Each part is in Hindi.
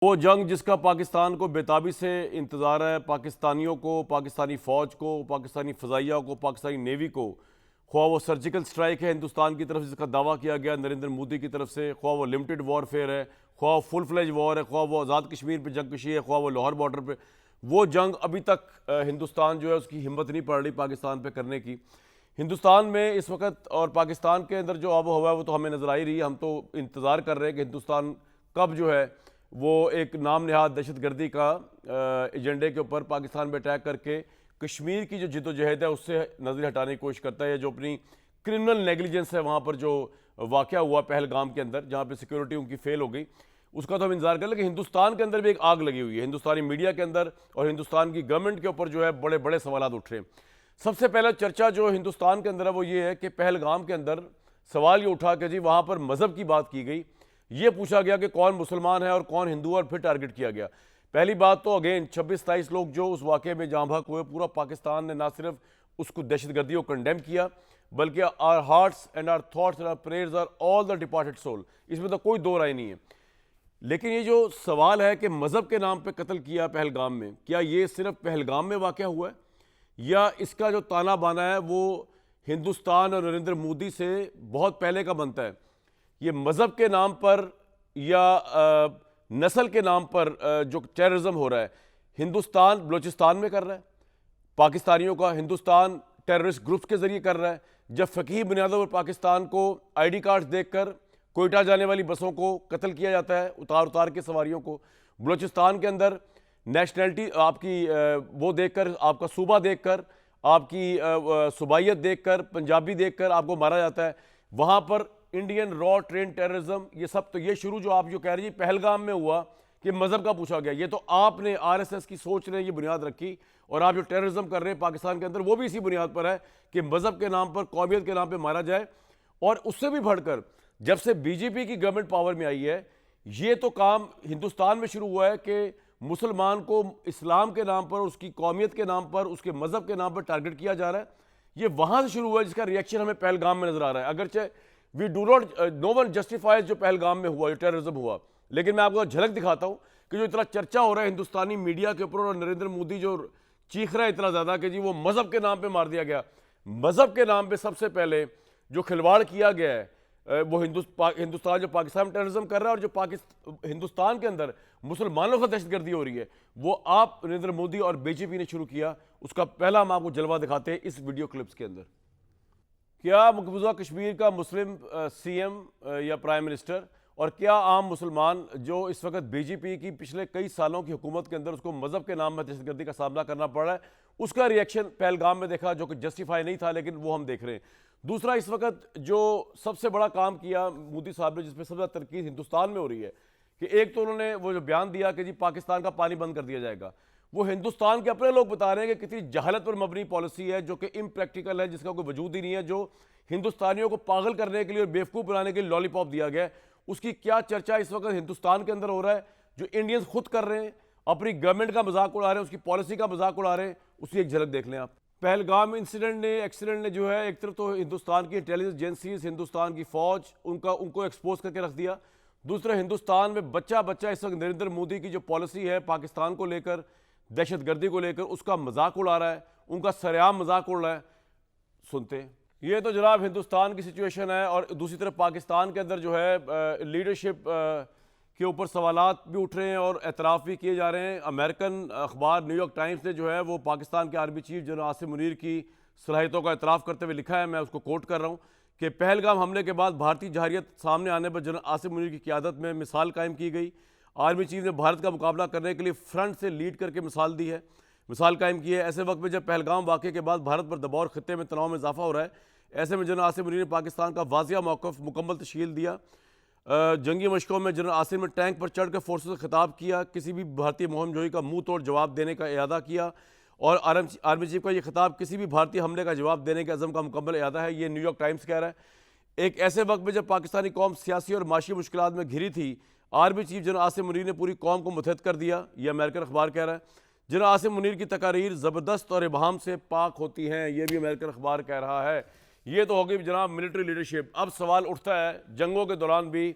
वो जंग जिसका पाकिस्तान को बेताबी से इंतज़ार है, पाकिस्तानियों को, पाकिस्तानी फ़ौज को, पाकिस्तानी फ़ज़ाइया को, पाकिस्तानी नेवी को, ख्वाह वो सर्जिकल स्ट्राइक है हिंदुस्तान की तरफ से जिसका दावा किया गया नरेंद्र मोदी की तरफ से, ख्वाह वो लिमिटेड वॉरफेयर है, ख्वाह फुल फ्लेज वॉर है, ख्वाह वो आज़ाद कश्मीर पर जंग कशी है, ख्वाह वो लाहौर बॉर्डर पर, वो जंग अभी तक हिंदुस्तान जो है उसकी हिम्मत नहीं पड़ रही पाकिस्तान पर करने की। हिंदुस्तान में इस वक्त और पाकिस्तान के अंदर जो आबो हवा है वो तो हमें नज़र आ ही रही है। हम तो इंतज़ार कर रहे हैं कि हिंदुस्तान कब जो है वो एक नाम नहाद दहशतगर्दी का एजेंडे के ऊपर पाकिस्तान पर अटैक करके कश्मीर की जो जिद्दोजहद है उससे नज़र हटाने की कोशिश करता है। जो अपनी क्रिमिनल नेगलिजेंस है वहाँ पर जो वाक़या हुआ पहलगाम के अंदर जहाँ पे सिक्योरिटी उनकी फेल हो गई, उसका तो हम इंतजार कर लेकिन हिंदुस्तान के अंदर भी एक आग लगी हुई है। हिंदुस्तानी मीडिया के अंदर और हिंदुस्तान की गवर्नमेंट के ऊपर जो है बड़े बड़े सवाल उठ रहे हैं। सबसे पहला चर्चा जो हिंदुस्तान के अंदर है वो ये है कि पहलगाम के अंदर सवाल ये उठा कि जी वहाँ पर मज़हब की बात की गई, ये पूछा गया कि कौन मुसलमान है और कौन हिंदू है और फिर टारगेट किया गया। पहली बात तो अगेन 26-27 लोग जो उस वाक़े में जहाँ भाग हुए, पूरा पाकिस्तान ने ना सिर्फ उसको दहशतगर्दी को कंडेम किया बल्कि our hearts and our thoughts and our prayers are all the departed soul, इसमें तो कोई दो राय नहीं है। लेकिन ये जो सवाल है कि मज़हब के नाम पे कत्ल किया पहलगाम में, क्या ये सिर्फ पहलगाम में वाक़या हुआ है या इसका जो ताना बाना है वो हिंदुस्तान और नरेंद्र मोदी से बहुत पहले का बनता है? ये मज़हब के नाम पर या नस्ल के नाम पर जो टेररिज्म हो रहा है हिंदुस्तान बलूचिस्तान में कर रहा है, पाकिस्तानियों का हिंदुस्तान टेररिस्ट ग्रुप्स के ज़रिए कर रहा है। जब फ़कीह बुनियादों पर पाकिस्तान को ID कार्ड्स देखकर कोयटा जाने वाली बसों को कत्ल किया जाता है, उतार उतार के सवारियों को। बलूचिस्तान के अंदर नेशनैलिटी आपकी वो देखकर, आपका सूबा देखकर, आपकी सूबाइयत देखकर, पंजाबी देखकर आपको मारा जाता है। वहाँ पर इंडियन रॉ ट्रेन टेररिज्म, ये सब तो ये शुरू जो आप जो कह रही है पहलगाम में हुआ कि मज़हब का पूछा गया, ये तो आपने RSS की सोच ने ये बुनियाद रखी और आप जो टेररिज्म कर रहे हैं पाकिस्तान के अंदर वो भी इसी बुनियाद पर है कि मज़हब के नाम पर, कौमियत के नाम पर मारा जाए। और उससे भी बढ़कर जब से BJP की गवर्नमेंट पावर में आई है, ये तो काम हिंदुस्तान में शुरू हुआ है कि मुसलमान को इस्लाम के नाम पर, उसकी कौमियत के नाम पर, उसके मज़हब के नाम पर टारगेट किया जा रहा है। ये वहाँ से शुरू हुआ है जिसका रिएक्शन हमें पहलगाम में नज़र आ रहा है। अगरचे we do not, no one justifies जो पहलगाम में हुआ, जो टेररिज्म हुआ, लेकिन मैं आपको झलक दिखाता हूँ कि जो इतना चर्चा हो रहा है हिंदुस्तानी मीडिया के ऊपर और नरेंद्र मोदी जो चीख रहा है इतना ज़्यादा कि जी वो मज़हब के नाम पर मार दिया गया। मज़हब के नाम पर सबसे पहले जो खिलवाड़ किया गया है वो हिंदुस्तान जो पाकिस्तान में टेररिज्म कर रहा है और जो हिंदुस्तान के अंदर मुसलमानों का दहशतगर्दी हो रही है, वो आप नरेंद्र मोदी और BJP ने शुरू किया। उसका पहला हम आपको जलवा दिखाते हैं इस वीडियो क्लिप्स के अंदर। क्या मकबूजा कश्मीर का मुस्लिम CM या प्राइम मिनिस्टर और क्या आम मुसलमान जो इस वक्त BJP की पिछले कई सालों की हुकूमत के अंदर उसको मज़हब के नाम में दहशतगर्दी का सामना करना पड़ रहा है, उसका रिएक्शन पहलगाम में देखा जो कि जस्टिफाई नहीं था, लेकिन वो हम देख रहे हैं। दूसरा, इस वक्त जो सबसे बड़ा काम किया मोदी साहब ने, जिसपे सबसे ज़्यादा तरकीज़ हिंदुस्तान में हो रही है, कि एक तो उन्होंने वो जो बयान दिया कि जी पाकिस्तान का पानी बंद कर दिया जाएगा। वो हिंदुस्तान के अपने लोग बता रहे हैं कि कितनी जहालत पर मबनी पॉलिसी है जो कि इम्प्रैक्टिकल है, जिसका कोई वजूद ही नहीं है, जो हिंदुस्तानियों को पागल करने के लिए और बेवकूफ़ बनाने के लिए लॉलीपॉप दिया गया है। उसकी क्या चर्चा इस वक्त हिंदुस्तान के अंदर हो रहा है, जो इंडियंस खुद कर रहे हैं, अपनी गवर्नमेंट का मजाक उड़ा रहे हैं, उसकी पॉलिसी का मजाक उड़ा रहे हैं, उसकी एक झलक देख लें आप। पहलगाम एक्सीडेंट ने जो है एक तरफ तो हिंदुस्तान की इंटेलिजेंस एजेंसीज, हिंदुस्तान की फ़ौज, उनको एक्सपोज करके रख दिया। दूसरा, हिंदुस्तान में बच्चा बच्चा इस वक्त नरेंद्र मोदी की जो पॉलिसी है पाकिस्तान को लेकर, दहशतगर्दी को लेकर, उसका मजाक उड़ा रहा है, उनका सरेआम मजाक उड़ रहा है। सुनते हैं। ये तो जनाब हिंदुस्तान की सिचुएशन है और दूसरी तरफ पाकिस्तान के अंदर जो है लीडरशिप के ऊपर सवालात भी उठ रहे हैं और एतराफ़ भी किए जा रहे हैं। अमेरिकन अखबार न्यूयॉर्क टाइम्स ने जो है वो पाकिस्तान के army chief general Asim Munir की सलाहियतों का एतराफ़ करते हुए लिखा है, मैं उसको कोट कर रहा हूँ, कि पहलगाम हमले के बाद भारतीय जहारियत सामने आने पर जनरल आसिम मुनीर की क़यादत में मिसाल कायम की गई। आर्मी चीफ ने भारत का मुकाबला करने के लिए फ्रंट से लीड करके मिसाल कायम की है। ऐसे वक्त में जब पहलगाम वाक़े के बाद भारत पर दबाव और ख़ित्ते में तनाव में इजाफा हो रहा है, ऐसे में जनरल आसिम मुनीर ने पाकिस्तान का वाज़िया मौक़िफ़ मुकम्मल तशकील दिया। जंगी मशकों में जनरल आसिम ने टैंक पर चढ़कर फोर्सेस से खिताब किया, किसी भी भारतीय मुहिम जोई का मुंह तोड़ जवाब देने का इरादा किया और आर्मी चीफ का ये खिताब किसी भी भारतीय हमले का जवाब देने के अज़म का मुकम्मल इरादा है। ये न्यूयॉर्क टाइम्स कह रहा है। एक ऐसे वक्त में जब पाकिस्तानी कौम सियासी और माशी मुश्किलात में घिरी थी, army chief general Asim Munir ने पूरी कौम को मुतहद कर दिया। यह अमेरिकन अखबार कह रहा है। जनरल आसिम मुनीर की तकारीर ज़बरदस्त और इबाहम से पाक होती हैं, यह भी अमेरिकन अखबार कह रहा है। ये तो हो गई जनाब मिलिट्री लीडरशिप। अब सवाल उठता है जंगों के दौरान भी,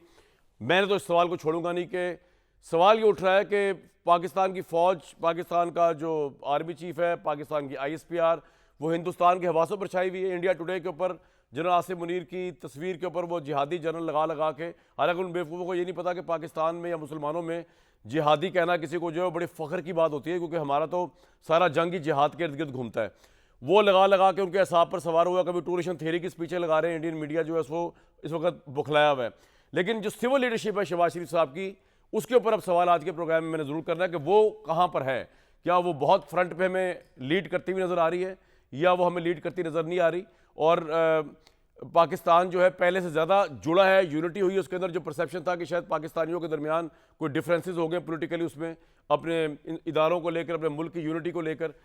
मैंने तो इस सवाल को छोड़ूंगा नहीं, कि सवाल ये उठ रहा है कि पाकिस्तान की फ़ौज, पाकिस्तान का जो आर्मी चीफ है, पाकिस्तान की आईएसपीआर, वो हिंदुस्तान के हवासों पर छाई हुई है। इंडिया टुडे के ऊपर जनरल आसिम मुनीर की तस्वीर के ऊपर वो जिहादी जनरल लगा लगा के, हालांकि उन बेवकूफ़ों को ये नहीं पता कि पाकिस्तान में या मुसलमानों में जिहादी कहना किसी को जो है बड़े फ़ख्र की बात होती है, क्योंकि हमारा तो सारा जंग ही जिहाद के इर्द गिर्द घूमता है। वो लगा लगा के उनके असाब पर सवार हुआ, कभी टूरिशन थ्योरी की स्पीचें लगा रहे हैं। इंडियन मीडिया जो है उसको इस वक्त बुखलाया हुआ है। लेकिन जो सिविल लीडरशिप है शहबाज शरीफ साहब की, उसके ऊपर अब सवाल आज के प्रोग्राम में मैंने ज़रूर करना है कि वो कहाँ पर है। क्या वो बहुत फ्रंट पे हमें लीड करती हुई नज़र आ रही है, या वो हमें लीड करती नज़र नहीं आ रही। और पाकिस्तान जो है पहले से ज़्यादा जुड़ा है, यूनिटी हुई है उसके अंदर। जो परसेप्शन था कि शायद पाकिस्तानियों के दरमियान कोई डिफरेंसेस हो गए पॉलिटिकली, उसमें अपने इदारों को लेकर, अपने मुल्क की यूनिटी को लेकर,